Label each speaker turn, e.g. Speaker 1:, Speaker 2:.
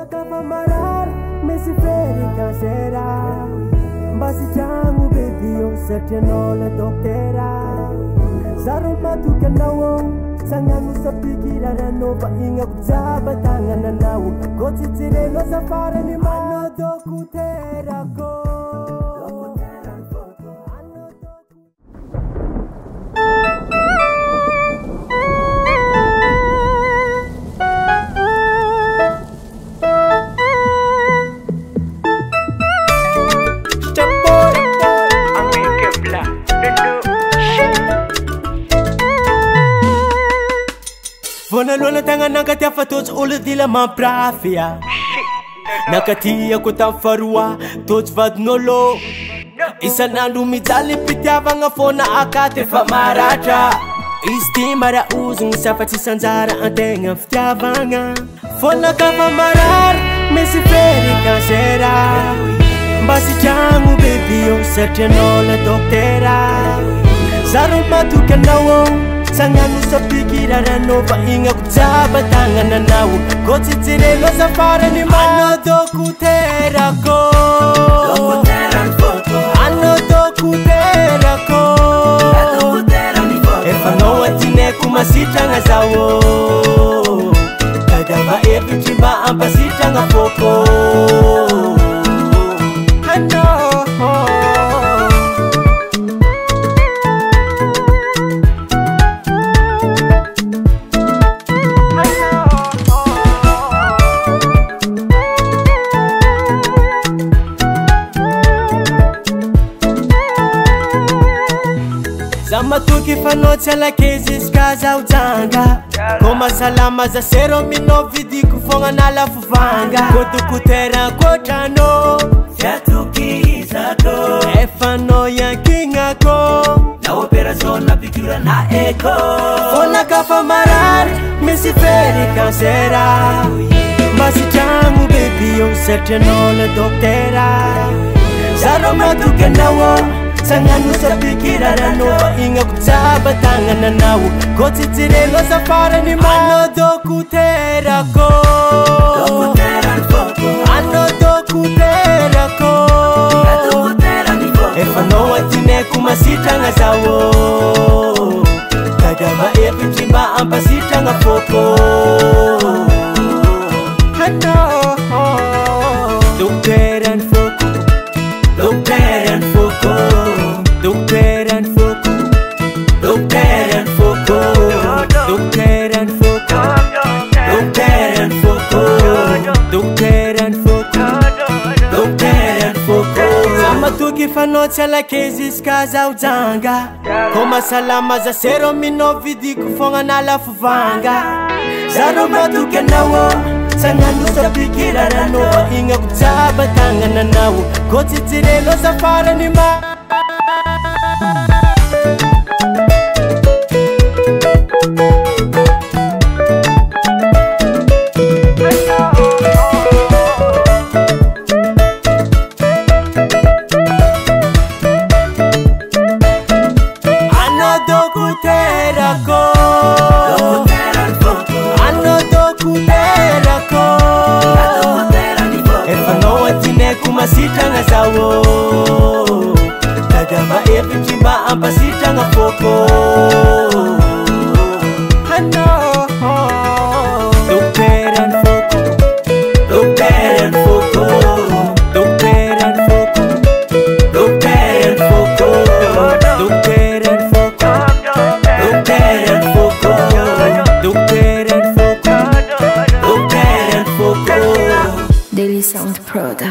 Speaker 1: Fona kava marar, mesi feri cansera. Basi changu baby yo setenola doktera. Sarong matukan nawo, sanganu sa pikiran no pa inga kujaba tangan na nawo. Kotsitsire no safari ni mano dokutera ko.
Speaker 2: Vona lona tanga nakatia fatots olo dila mamprafia. Nakatia ko tamfarua tots vadnolo. Isanandro mijaly pitiavagna fona akate fa maratra. Izy ty mara ozogny safatsy sanjara antegna fitiavagna. Fona kafa marary misy fery cancera. Mba sitragno baby yo satrianao la doktera. Zaro matoky anao sangano sa pikiranao fa inga kujaba tangan nao. Kotsitsireno safari ni mano dokutera ko. Ano dokutera ko. Efa no atine kumasitragna zawo. Kadava evitry mba ampasitragna foko. Zamatuki fanotsy alakezi iska zaho janga. Koma salama za sero mino vidiko fogna nalafo vanga. Kodokotera kotrano fiatokizako. Efa no yankignako na opération na piqûre na eco. Fona kafa marary misy fery cancera. Mba sitragno baby yo satrianao la doktera. Zaro matoky anao sangano sa pikiranao fa inga kujaba tangan nao. Kotsitsireno safari ni mano dokutera ko. Ano dokutera ko. Efa no atine kumasitragna zawo. Kadava evitry mba ampasitragna foko. Dokteran foko, dokteran foko, dokteran foko, dokteran foko, dokteran foko, dokteran foko, dokteran foko, dokteran foko. Zamatuki fanotsy alakezi iska zaho janga. Koma salama za sero mino vidiko fogna nalafo vanga. Zaro matoky anao sangano sa pikiranao fa inga kujaba tangan nao. Kotsitsireno safari ni ma. Ano dokutera ko. Ano dokutera ko. Efa no atine kumasitragna zawo. Kadava evitry mba ampasitragna foko. Dokteran foko, dokteran foko, dokteran foko, dokteran foko, dokteran foko, dokteran foko, dokteran foko, dokteran foko.
Speaker 3: Daily Sound Proda.